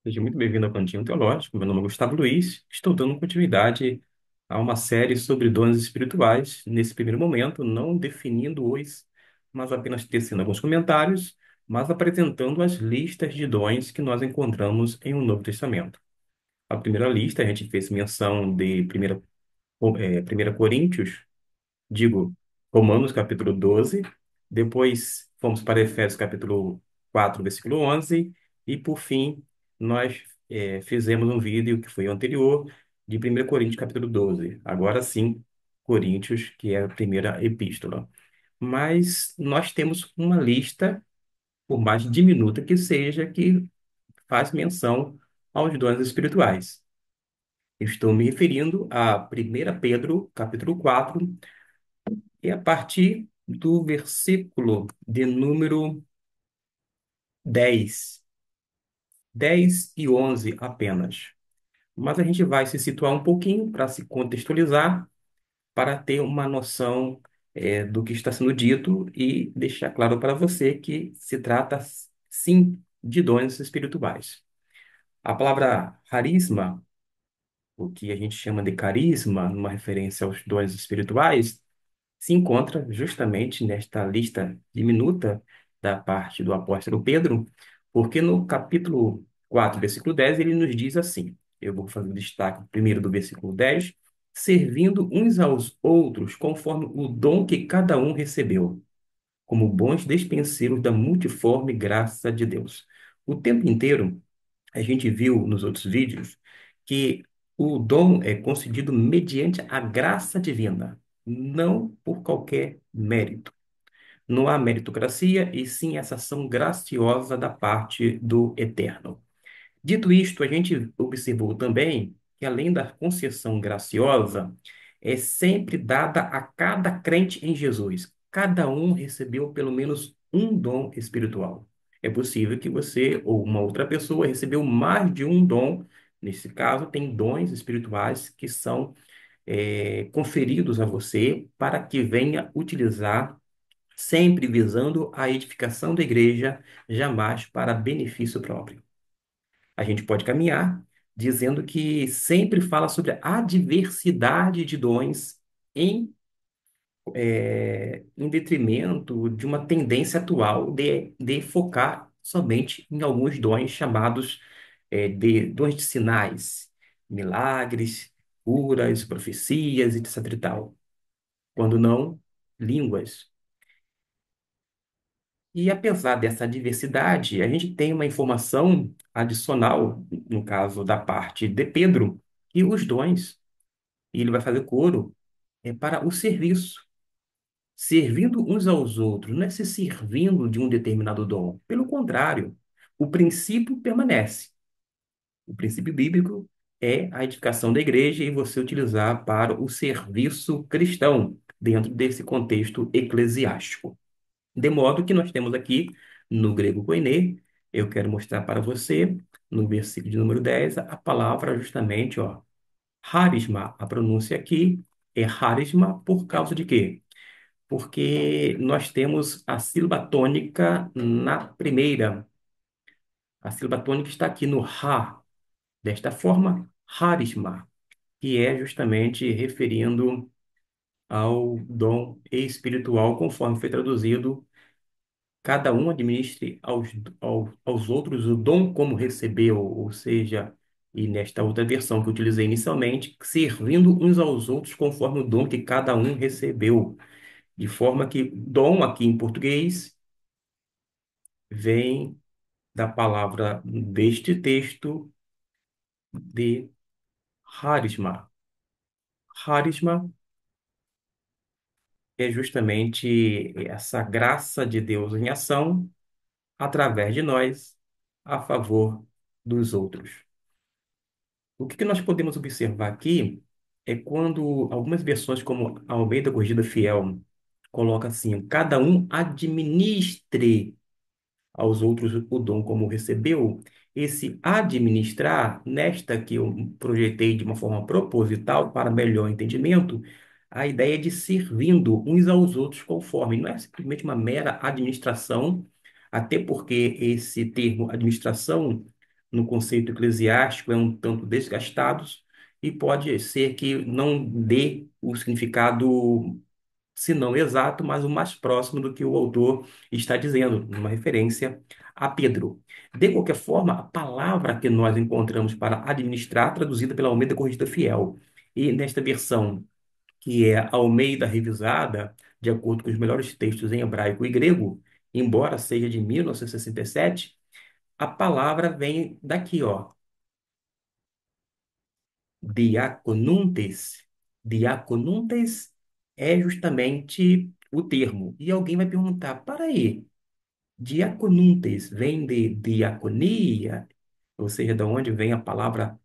Seja muito bem-vindo ao Cantinho Teológico. Meu nome é Gustavo Luiz. Estou dando continuidade a uma série sobre dons espirituais. Nesse primeiro momento, não definindo-os, mas apenas tecendo alguns comentários, mas apresentando as listas de dons que nós encontramos em um Novo Testamento. A primeira lista, a gente fez menção de 1 Coríntios, digo, Romanos capítulo 12, depois fomos para Efésios capítulo 4, versículo 11, e por fim nós fizemos um vídeo que foi o anterior, de 1 Coríntios capítulo 12. Agora sim, Coríntios, que é a primeira epístola. Mas nós temos uma lista, por mais diminuta que seja, que faz menção aos dons espirituais. Estou me referindo a 1 Pedro capítulo 4, e a partir do versículo de número 10, 10 e 11 apenas. Mas a gente vai se situar um pouquinho para se contextualizar, para ter uma noção do que está sendo dito e deixar claro para você que se trata, sim, de dons espirituais. A palavra carisma, o que a gente chama de carisma, numa referência aos dons espirituais, se encontra justamente nesta lista diminuta da parte do apóstolo Pedro, porque no capítulo 4, versículo 10, ele nos diz assim: eu vou fazer o destaque primeiro do versículo 10, servindo uns aos outros conforme o dom que cada um recebeu, como bons despenseiros da multiforme graça de Deus. O tempo inteiro, a gente viu nos outros vídeos que o dom é concedido mediante a graça divina, não por qualquer mérito. Não há meritocracia, e sim essa ação graciosa da parte do Eterno. Dito isto, a gente observou também que, além da concessão graciosa, é sempre dada a cada crente em Jesus. Cada um recebeu pelo menos um dom espiritual. É possível que você ou uma outra pessoa recebeu mais de um dom. Nesse caso, tem dons espirituais que são conferidos a você para que venha utilizar, sempre visando a edificação da igreja, jamais para benefício próprio. A gente pode caminhar dizendo que sempre fala sobre a diversidade de dons em, em detrimento de uma tendência atual de focar somente em alguns dons chamados de dons de sinais, milagres, curas, profecias, etc. e tal. Quando não, línguas. E apesar dessa diversidade, a gente tem uma informação adicional, no caso da parte de Pedro, que os dons, e ele vai fazer coro, é para o serviço, servindo uns aos outros, não é se servindo de um determinado dom. Pelo contrário, o princípio permanece. O princípio bíblico é a edificação da igreja e você utilizar para o serviço cristão, dentro desse contexto eclesiástico. De modo que nós temos aqui no grego koiné, eu quero mostrar para você, no versículo de número 10 a palavra justamente, ó, harisma. A pronúncia aqui é harisma por causa de quê? Porque nós temos a sílaba tônica na primeira. A sílaba tônica está aqui no ha. Desta forma, harisma, que é justamente referindo ao dom espiritual, conforme foi traduzido: cada um administre aos outros o dom como recebeu, ou seja, e nesta outra versão que eu utilizei inicialmente, servindo uns aos outros conforme o dom que cada um recebeu. De forma que dom aqui em português vem da palavra deste texto de harisma. Harisma é justamente essa graça de Deus em ação através de nós a favor dos outros. O que nós podemos observar aqui é quando algumas versões, como a Almeida Corrigida Fiel, coloca assim: cada um administre aos outros o dom como recebeu. Esse administrar, nesta que eu projetei de uma forma proposital para melhor entendimento, a ideia de servindo uns aos outros conforme, não é simplesmente uma mera administração, até porque esse termo administração no conceito eclesiástico, é um tanto desgastados e pode ser que não dê o significado, se não exato, mas o mais próximo do que o autor está dizendo, numa referência a Pedro. De qualquer forma, a palavra que nós encontramos para administrar, traduzida pela Almeida Corrigida Fiel, e nesta versão que é a Almeida revisada, de acordo com os melhores textos em hebraico e grego, embora seja de 1967, a palavra vem daqui, ó, diaconuntes. Diaconuntes é justamente o termo. E alguém vai perguntar, para aí, diaconuntes vem de diaconia, ou seja, de onde vem a palavra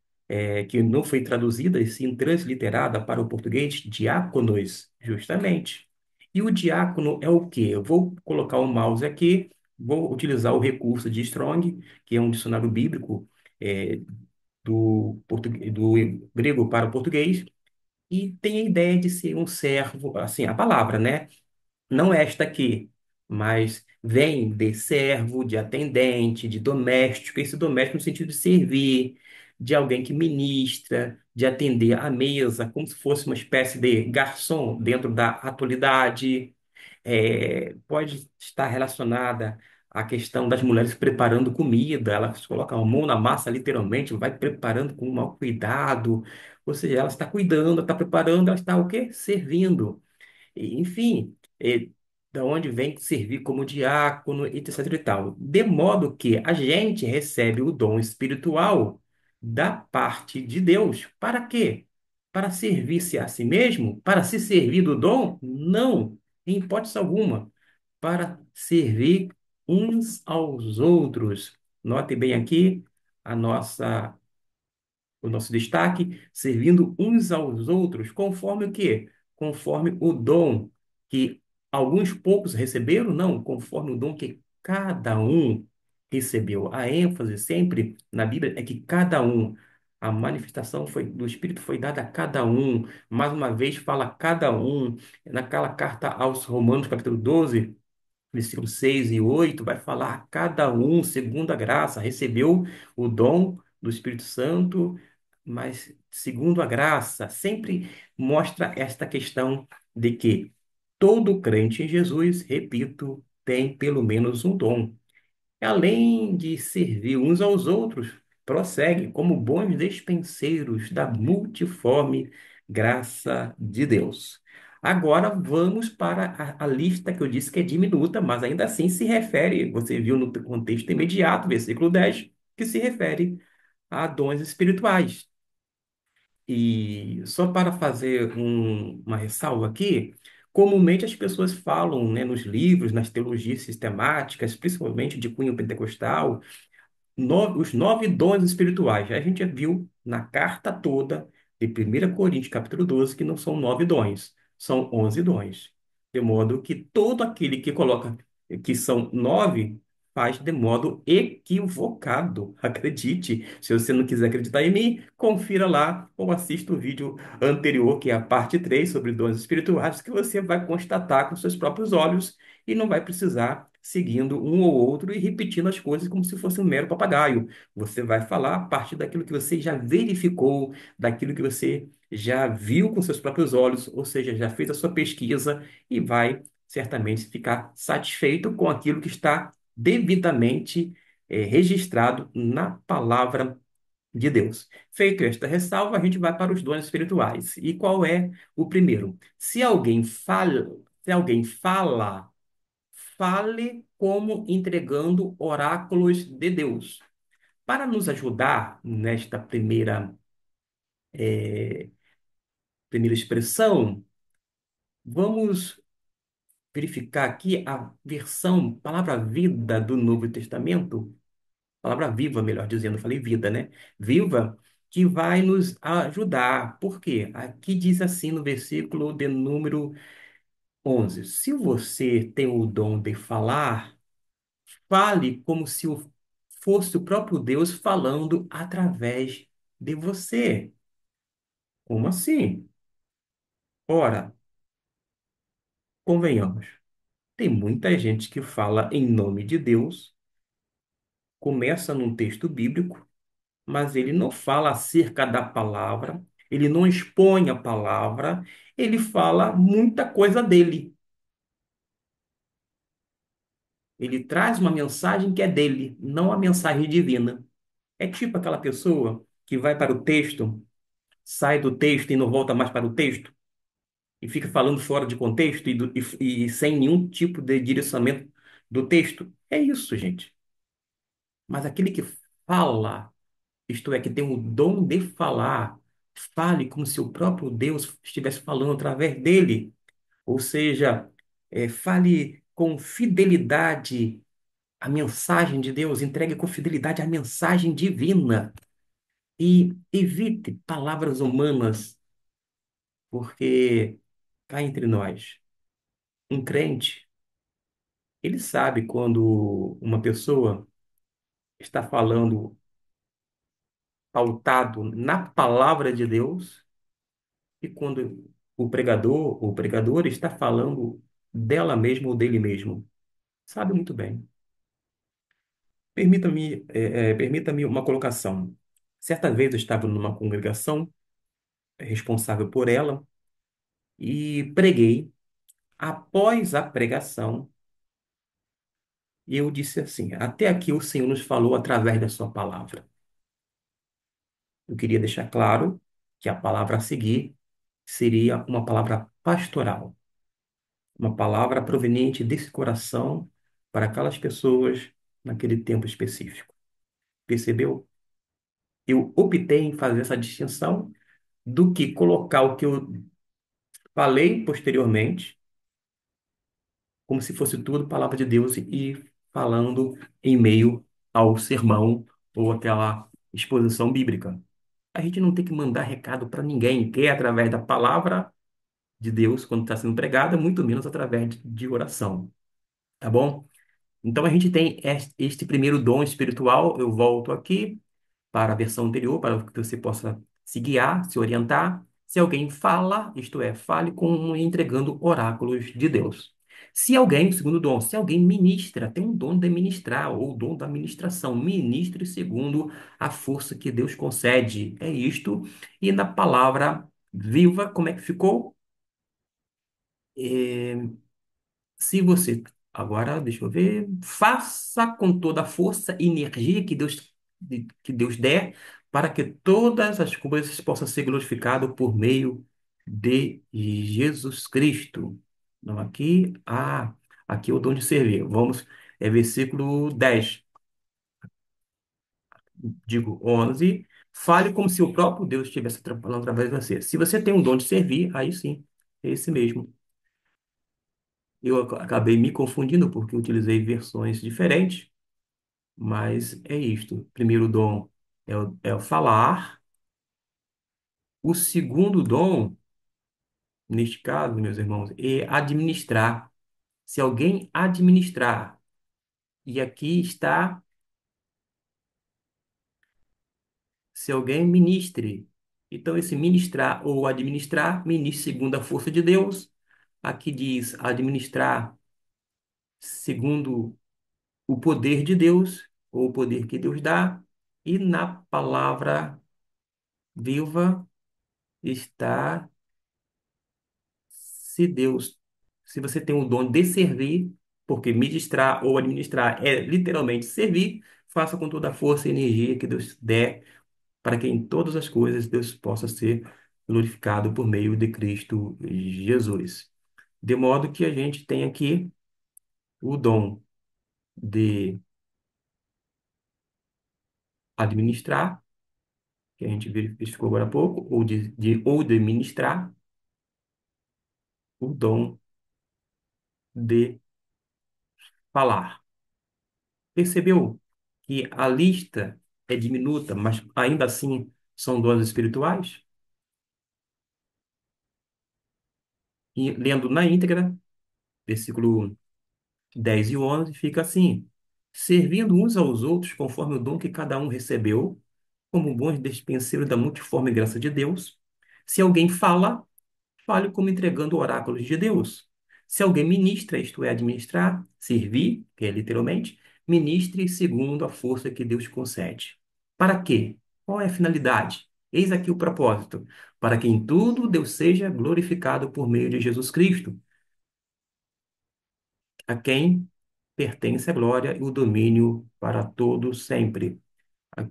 que não foi traduzida e sim transliterada para o português, diáconos, justamente. E o diácono é o quê? Eu vou colocar o mouse aqui, vou utilizar o recurso de Strong, que é um dicionário bíblico é, do grego para o português, e tem a ideia de ser um servo, assim, a palavra, né? Não esta aqui, mas vem de servo, de atendente, de doméstico, esse doméstico no sentido de servir, de alguém que ministra, de atender à mesa, como se fosse uma espécie de garçom dentro da atualidade. Pode estar relacionada à questão das mulheres preparando comida, elas colocam a mão na massa, literalmente, vai preparando com um mau cuidado, ou seja, ela está cuidando, está preparando, ela está o quê? Servindo. Enfim, da onde vem servir como diácono, e etc e tal. De modo que a gente recebe o dom espiritual da parte de Deus. Para quê? Para servir-se a si mesmo? Para se servir do dom? Não, em hipótese alguma. Para servir uns aos outros. Note bem aqui a nossa o nosso destaque, servindo uns aos outros, conforme o quê? Conforme o dom que alguns poucos receberam, não, conforme o dom que cada um recebeu. A ênfase sempre na Bíblia é que cada um, a manifestação do Espírito foi dada a cada um. Mais uma vez fala cada um. Naquela carta aos Romanos, capítulo 12, versículos 6 e 8 vai falar: cada um, segundo a graça, recebeu o dom do Espírito Santo, mas segundo a graça, sempre mostra esta questão de que todo crente em Jesus, repito, tem pelo menos um dom. Além de servir uns aos outros, prossegue como bons despenseiros da multiforme graça de Deus. Agora vamos para a lista que eu disse que é diminuta, mas ainda assim se refere, você viu no contexto imediato, versículo 10, que se refere a dons espirituais. E só para fazer uma ressalva aqui, comumente as pessoas falam, né, nos livros, nas teologias sistemáticas, principalmente de cunho pentecostal, os 9 dons espirituais. A gente já viu na carta toda de 1 Coríntios, capítulo 12, que não são 9 dons, são 11 dons. De modo que todo aquele que coloca que são 9 faz de modo equivocado. Acredite. Se você não quiser acreditar em mim, confira lá ou assista o vídeo anterior, que é a parte 3 sobre dons espirituais, que você vai constatar com seus próprios olhos e não vai precisar seguindo um ou outro e repetindo as coisas como se fosse um mero papagaio. Você vai falar a partir daquilo que você já verificou, daquilo que você já viu com seus próprios olhos, ou seja, já fez a sua pesquisa e vai certamente ficar satisfeito com aquilo que está devidamente registrado na palavra de Deus. Feito esta ressalva, a gente vai para os dons espirituais. E qual é o primeiro? Se alguém fala, fale como entregando oráculos de Deus. Para nos ajudar nesta primeira expressão, vamos verificar aqui a versão palavra vida do Novo Testamento, palavra viva, melhor dizendo, eu falei vida, né? Viva, que vai nos ajudar. Por quê? Aqui diz assim no versículo de número 11: se você tem o dom de falar, fale como se fosse o próprio Deus falando através de você. Como assim? Ora, convenhamos, tem muita gente que fala em nome de Deus, começa num texto bíblico, mas ele não fala acerca da palavra, ele não expõe a palavra, ele fala muita coisa dele. Ele traz uma mensagem que é dele, não a mensagem divina. É tipo aquela pessoa que vai para o texto, sai do texto e não volta mais para o texto, e fica falando fora de contexto e sem nenhum tipo de direcionamento do texto. É isso, gente. Mas aquele que fala, isto é, que tem o dom de falar, fale como se o próprio Deus estivesse falando através dele. Ou seja, fale com fidelidade a mensagem de Deus, entregue com fidelidade a mensagem divina e evite palavras humanas, porque cá entre nós, um crente, ele sabe quando uma pessoa está falando pautado na palavra de Deus e quando o pregador ou pregadora está falando dela mesma ou dele mesmo. Sabe muito bem. Permita-me uma colocação. Certa vez eu estava numa congregação responsável por ela e preguei. Após a pregação, eu disse assim: Até aqui o Senhor nos falou através da sua palavra. Eu queria deixar claro que a palavra a seguir seria uma palavra pastoral, uma palavra proveniente desse coração para aquelas pessoas naquele tempo específico. Percebeu? Eu optei em fazer essa distinção do que colocar o que eu falei posteriormente, como se fosse tudo palavra de Deus e falando em meio ao sermão ou aquela exposição bíblica. A gente não tem que mandar recado para ninguém, que é através da palavra de Deus quando está sendo pregada, muito menos através de oração, tá bom? Então a gente tem este primeiro dom espiritual. Eu volto aqui para a versão anterior, para que você possa se guiar, se orientar. Se alguém fala, isto é, fale com entregando oráculos de Deus. Se alguém, segundo dom, se alguém ministra, tem um dom de ministrar, ou o dom da ministração, ministre segundo a força que Deus concede. É isto. E na palavra viva, como é que ficou? É, Se você, agora, deixa eu ver, faça com toda a força e energia que Deus der, para que todas as coisas possam ser glorificadas por meio de Jesus Cristo. Não, aqui é o dom de servir. Vamos, versículo 10, digo 11. Fale como se o próprio Deus estivesse falando através de você. Se você tem um dom de servir, aí sim, é esse mesmo. Eu acabei me confundindo porque eu utilizei versões diferentes, mas é isto. O primeiro dom é o falar. O segundo dom, neste caso, meus irmãos, é administrar. Se alguém administrar, e aqui está, se alguém ministre. Então, esse ministrar ou administrar, ministre segundo a força de Deus. Aqui diz administrar segundo o poder de Deus, ou o poder que Deus dá. E na palavra viva está, se Deus, se você tem o dom de servir, porque ministrar ou administrar é literalmente servir, faça com toda a força e energia que Deus der, para que em todas as coisas Deus possa ser glorificado por meio de Cristo Jesus. De modo que a gente tem aqui o dom de administrar, que a gente verificou agora há pouco, ou de ministrar, o dom de falar. Percebeu que a lista é diminuta, mas ainda assim são dons espirituais? E lendo na íntegra, versículo 10 e 11 fica assim: servindo uns aos outros conforme o dom que cada um recebeu, como bons despenseiros da multiforme graça de Deus. Se alguém fala, fale como entregando oráculos de Deus. Se alguém ministra, isto é, administrar, servir, que é literalmente, ministre segundo a força que Deus concede. Para quê? Qual é a finalidade? Eis aqui o propósito, para que em tudo Deus seja glorificado por meio de Jesus Cristo, a quem pertence a glória e o domínio para todo sempre. A-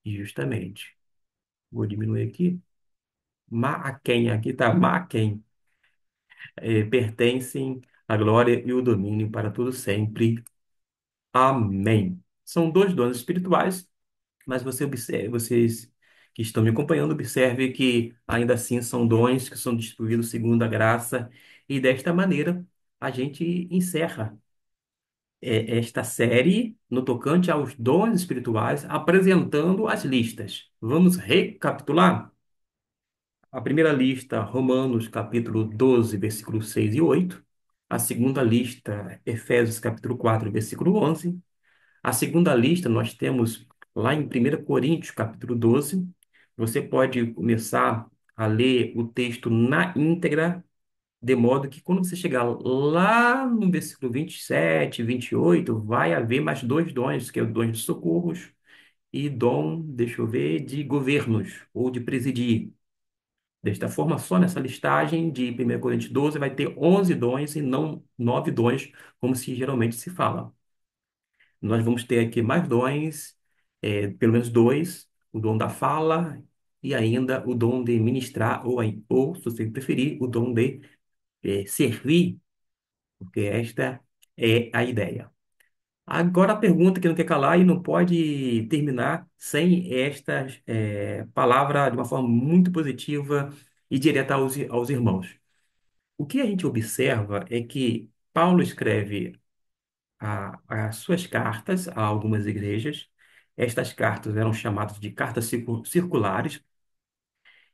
Justamente. Vou diminuir aqui. A quem, aqui está a quem pertencem a glória e o domínio para todo sempre. Amém. São dois dons espirituais, mas vocês que estão me acompanhando, observe que ainda assim são dons que são distribuídos segundo a graça, e desta maneira a gente encerra esta série no tocante aos dons espirituais, apresentando as listas. Vamos recapitular? A primeira lista, Romanos capítulo 12, versículos 6 e 8. A segunda lista, Efésios capítulo 4, versículo 11. A segunda lista nós temos lá em 1 Coríntios capítulo 12. Você pode começar a ler o texto na íntegra, de modo que quando você chegar lá no versículo 27, 28, vai haver mais dois dons, que é o dom de socorros e dom, deixa eu ver, de governos ou de presidir. Desta forma, só nessa listagem de 1 Coríntios 12 vai ter 11 dons e não 9 dons, como se geralmente se fala. Nós vamos ter aqui mais dons, pelo menos dois, o dom da fala e ainda o dom de ministrar, ou se você preferir, o dom de servir, porque esta é a ideia. Agora a pergunta que não quer calar e não pode terminar sem esta palavra de uma forma muito positiva e direta aos irmãos. O que a gente observa é que Paulo escreve as suas cartas a algumas igrejas. Estas cartas eram chamadas de cartas circulares,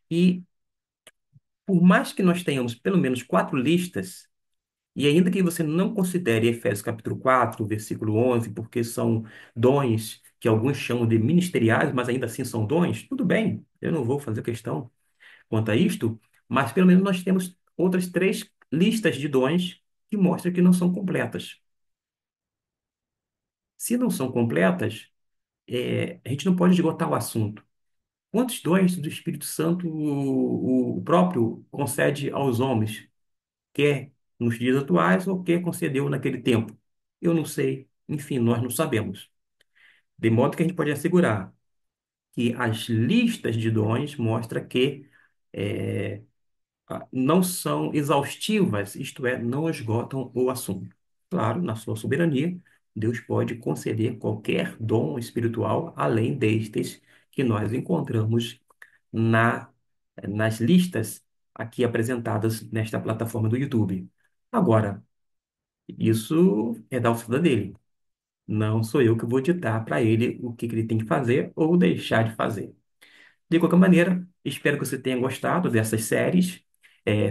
e por mais que nós tenhamos pelo menos quatro listas, e ainda que você não considere Efésios capítulo 4 versículo 11, porque são dons que alguns chamam de ministeriais, mas ainda assim são dons, tudo bem, eu não vou fazer questão quanto a isto, mas pelo menos nós temos outras três listas de dons que mostram que não são completas. Se não são completas, a gente não pode esgotar o assunto. Quantos dons do Espírito Santo o próprio concede aos homens, quer nos dias atuais ou quer concedeu naquele tempo? Eu não sei. Enfim, nós não sabemos. De modo que a gente pode assegurar que as listas de dons mostram que é, não são exaustivas, isto é, não esgotam o assunto. Claro, na sua soberania, Deus pode conceder qualquer dom espiritual além destes que nós encontramos na, nas listas aqui apresentadas nesta plataforma do YouTube. Agora, isso é da alçada dele. Não sou eu que vou ditar para ele o que ele tem que fazer ou deixar de fazer. De qualquer maneira, espero que você tenha gostado dessas séries.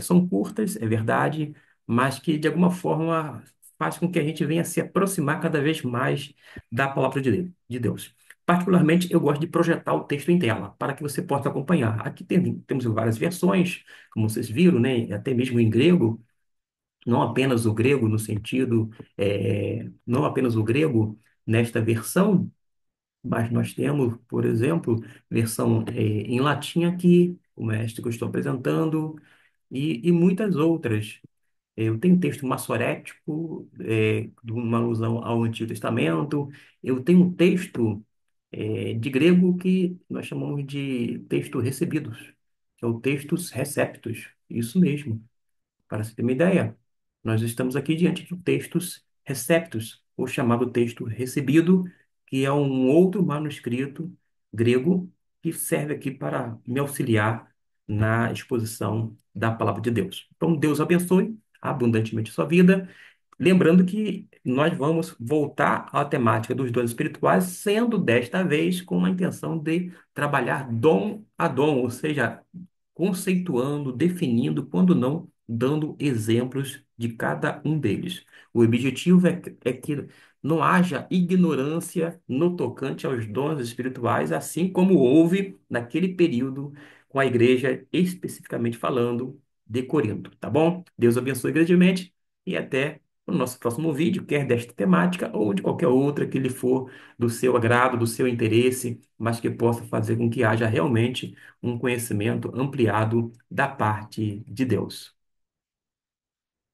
São curtas, é verdade, mas que de alguma forma faz com que a gente venha se aproximar cada vez mais da palavra de Deus. Particularmente, eu gosto de projetar o texto em tela, para que você possa acompanhar. Aqui temos várias versões, como vocês viram, né? Até mesmo em grego, não apenas o grego no sentido, não apenas o grego nesta versão, mas nós temos, por exemplo, versão em latim aqui, o mestre que eu estou apresentando, e muitas outras. Eu tenho um texto massorético, de uma alusão ao Antigo Testamento. Eu tenho um texto de grego que nós chamamos de texto recebidos, que é o textus receptus. Isso mesmo. Para você ter uma ideia, nós estamos aqui diante de textos receptos, ou chamado texto recebido, que é um outro manuscrito grego que serve aqui para me auxiliar na exposição da palavra de Deus. Então, Deus abençoe abundantemente a sua vida. Lembrando que nós vamos voltar à temática dos dons espirituais, sendo desta vez com a intenção de trabalhar dom a dom, ou seja, conceituando, definindo, quando não, dando exemplos de cada um deles. O objetivo é que não haja ignorância no tocante aos dons espirituais, assim como houve naquele período com a igreja, especificamente falando de Corinto, tá bom? Deus abençoe grandemente e até no nosso próximo vídeo, quer desta temática ou de qualquer outra que lhe for do seu agrado, do seu interesse, mas que possa fazer com que haja realmente um conhecimento ampliado da parte de Deus.